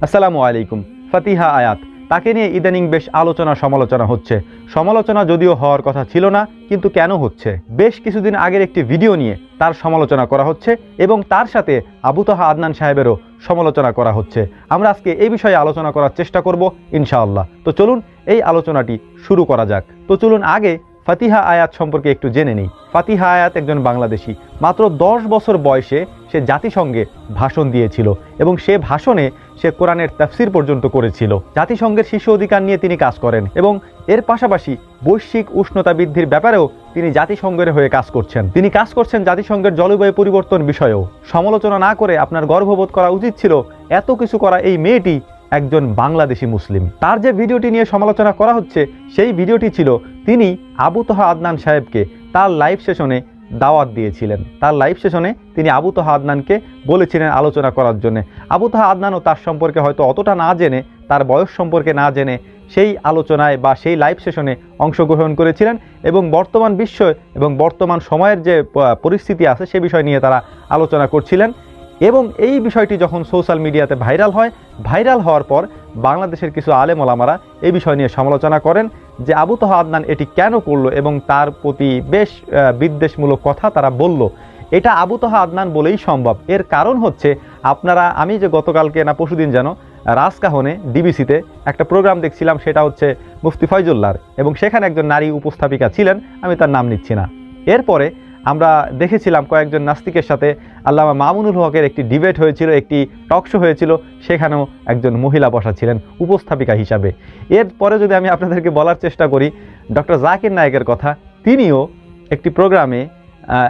আসসালামু আলাইকুম। ফাতিহা আয়াত তাকে নিয়ে ইদানিং বেশ আলোচনা সমালোচনা হচ্ছে। সমালোচনা যদিও হওয়ার কথা ছিল না, কিন্তু কেন হচ্ছে? বেশ কিছুদিন আগের একটি ভিডিও নিয়ে তার সমালোচনা করা হচ্ছে এবং তার সাথে আবু তাহা আদনান সাহেবেরও সমালোচনা করা হচ্ছে। আমরা আজকে এই বিষয়ে আলোচনা করার চেষ্টা করব ইনশাআল্লাহ। তো চলুন এই আলোচনাটি শুরু করা যাক। তো চলুন আগে ফাতিহা আয়াত সম্পর্কে একটু জেনে নিই। ফাতিহা আয়াত একজন বাংলাদেশি, মাত্র 10 বছর বয়সে সে জাতিসংঘে ভাষণ দিয়েছিল এবং সে ভাষণে সে কোরআনের তাফসির পর্যন্ত করেছিল। জাতিসংঘের শিশু অধিকার নিয়ে তিনি কাজ করেন এবং এর পাশাপাশি বৈশ্বিক উষ্ণতা বৃদ্ধির ব্যাপারেও তিনি জাতিসংঘের হয়ে কাজ করছেন। তিনি কাজ করছেন জাতিসংঘের জলবায়ু পরিবর্তন বিষয়েও। সমালোচনা না করে আপনার গর্ববোধ করা উচিত ছিল, এত কিছু করা এই মেয়েটি একজন বাংলাদেশি মুসলিম। তার যে ভিডিওটি নিয়ে সমালোচনা করা হচ্ছে সেই ভিডিওটি ছিল তিনি আবু তাহা আদনান সাহেবকে তার লাইভ সেশনে দাওয়াত দিয়েছিলেন। তার লাইভ সেশনে তিনি আবু তাহা আদনানকে বলেছিলেন আলোচনা করার জন্য। আবু তাহা আদনানও তার সম্পর্কে হয়তো অতটা না জেনে, তার বয়স সম্পর্কে না জেনে সেই আলোচনায় বা সেই লাইভ সেশনে অংশগ্রহণ করেছিলেন এবং বর্তমান বিশ্ব এবং বর্তমান সময়ের যে পরিস্থিতি আছে সে বিষয় নিয়ে তারা আলোচনা করছিলেন। এবং এই বিষয়টি যখন সোশ্যাল মিডিয়াতে ভাইরাল হওয়ার পর বাংলাদেশের কিছু আলেম ওলামারা এই বিষয় নিয়ে সমালোচনা করেন যে আবু তাহা আদনান এটি কেন করলো এবং তার প্রতি বেশ বিদ্বেষমূলক কথা তারা বলল। এটা আবু তাহা আদনান বলেই সম্ভব। এর কারণ হচ্ছে আমি যে গতকালকে না পরশুদিন যেন রাজকাহনে ডিবিসিতে একটা প্রোগ্রাম দেখছিলাম, সেটা হচ্ছে মুফতি ফয়জুল্লাহর, এবং সেখানে একজন নারী উপস্থাপিকা ছিলেন, আমি তার নাম নিচ্ছি না। এরপরে আমরা দেখেছিলাম কয়েকজন নাস্তিকের সাথে আল্লামা মামুনুল হকের একটি ডিবেট হয়েছিল, একটি টক শো হয়েছিল, সেখানেও একজন মহিলা বসা ছিলেন উপস্থাপিকা হিসাবে। এরপরে যদি আমি আপনাদেরকে বলার চেষ্টা করি ডক্টর জাকির নায়েকের কথা, তিনিও একটি প্রোগ্রামে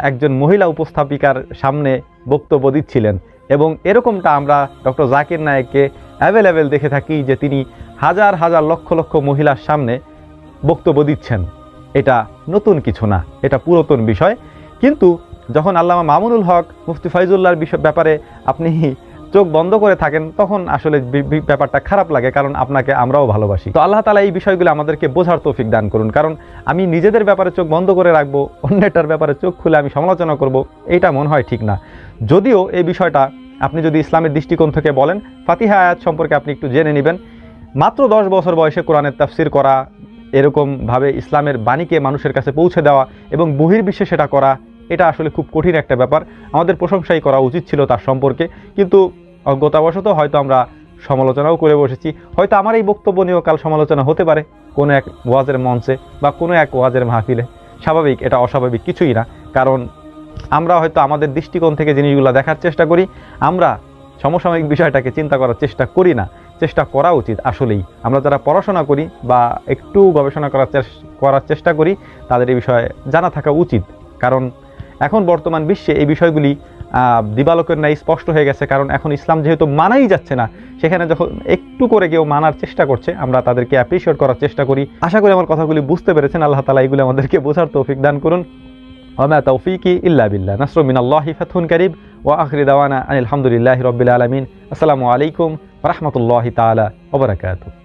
একজন মহিলা উপস্থাপিকার সামনে বক্তব্য দিচ্ছিলেন এবং এরকমটা আমরা ডক্টর জাকির নায়েককে অ্যাভেলেবেল দেখে থাকি যে তিনি হাজার হাজার লক্ষ লক্ষ মহিলার সামনে বক্তব্য দিচ্ছেন। এটা নতুন কিছু না, এটা পুরাতন বিষয়। কিন্তু যখন আল্লামা মামুনুল হক মুফতি ফয়জুল্লাহর ব্যাপারে আপনি চোখ বন্ধ করে থাকেন তখন আসলে ব্যাপারটা খারাপ লাগে, কারণ আপনাকে আমরাও ভালোবাসি। তো আল্লাহ তাআলা এই বিষয়গুলো আমাদেরকে বোঝার তৌফিক দান করুন, কারণ আমি নিজেদের ব্যাপারে চোখ বন্ধ করে রাখবো, অন্যটার ব্যাপারে চোখ খুলে আমি সমালোচনা করব, এটা মনে হয় ঠিক না। যদিও এই বিষয়টা আপনি যদি ইসলামের দৃষ্টিকোণ থেকে বলেন, ফাতিহা আয়াত সম্পর্কে আপনি একটু জেনে নেবেন। মাত্র 10 বছর বয়সে কোরআনের তাফসির করা, এরকমভাবে ইসলামের বাণীকে মানুষের কাছে পৌঁছে দেওয়া এবং বহির্বিশ্বে সেটা করা, এটা আসলে খুব কঠিন একটা ব্যাপার। আমাদের প্রশংসাই করা উচিত ছিল তার সম্পর্কে, কিন্তু অজ্ঞতাবশত হয়তো আমরা সমালোচনাও করে বসেছি। হয়তো আমার এই বক্তব্য নিয়েও কাল সমালোচনা হতে পারে কোনো এক ওয়াজের মঞ্চে বা কোনো এক ওয়াজের মাহফিলে। স্বাভাবিক, এটা অস্বাভাবিক কিছুই না, কারণ আমরা হয়তো আমাদের দৃষ্টিকোণ থেকে জিনিসগুলো দেখার চেষ্টা করি, আমরা সমসাময়িক বিষয়টাকে চিন্তা করার চেষ্টা করি না। চেষ্টা করা উচিত আসলেই। আমরা যারা পড়াশোনা করি বা একটু গবেষণা করার চেষ্টা করি তাদের এই বিষয়ে জানা থাকা উচিত, কারণ এখন বর্তমান বিশ্বে এই বিষয়গুলি দিবালোকের ন্যায় স্পষ্ট হয়ে গেছে। কারণ এখন ইসলাম যেহেতু মানাই যাচ্ছে না, সেখানে যখন একটু করে কেউ মানার চেষ্টা করছে আমরা তাদেরকে অ্যাপ্রিশিয়েট করার চেষ্টা করি। আশা করি আমার কথাগুলি বুঝতে পেরেছেন। আল্লাহ তাআলা এগুলো আমাদেরকে বোঝার তৌফিক দান করুন। ওয়া মা তাওফীকি ইল্লা বিল্লাহ। নাসরুম মিনাল্লাহি ফাতহুন কারীব ওয়া আখিরু দাওয়ানা আনিল হামদুলিল্লাহি রাব্বিল আলামিন। আসসালামু আলাইকুম ওয়া রাহমাতুল্লাহি তাআলা ওয়া বারাকাতুহু।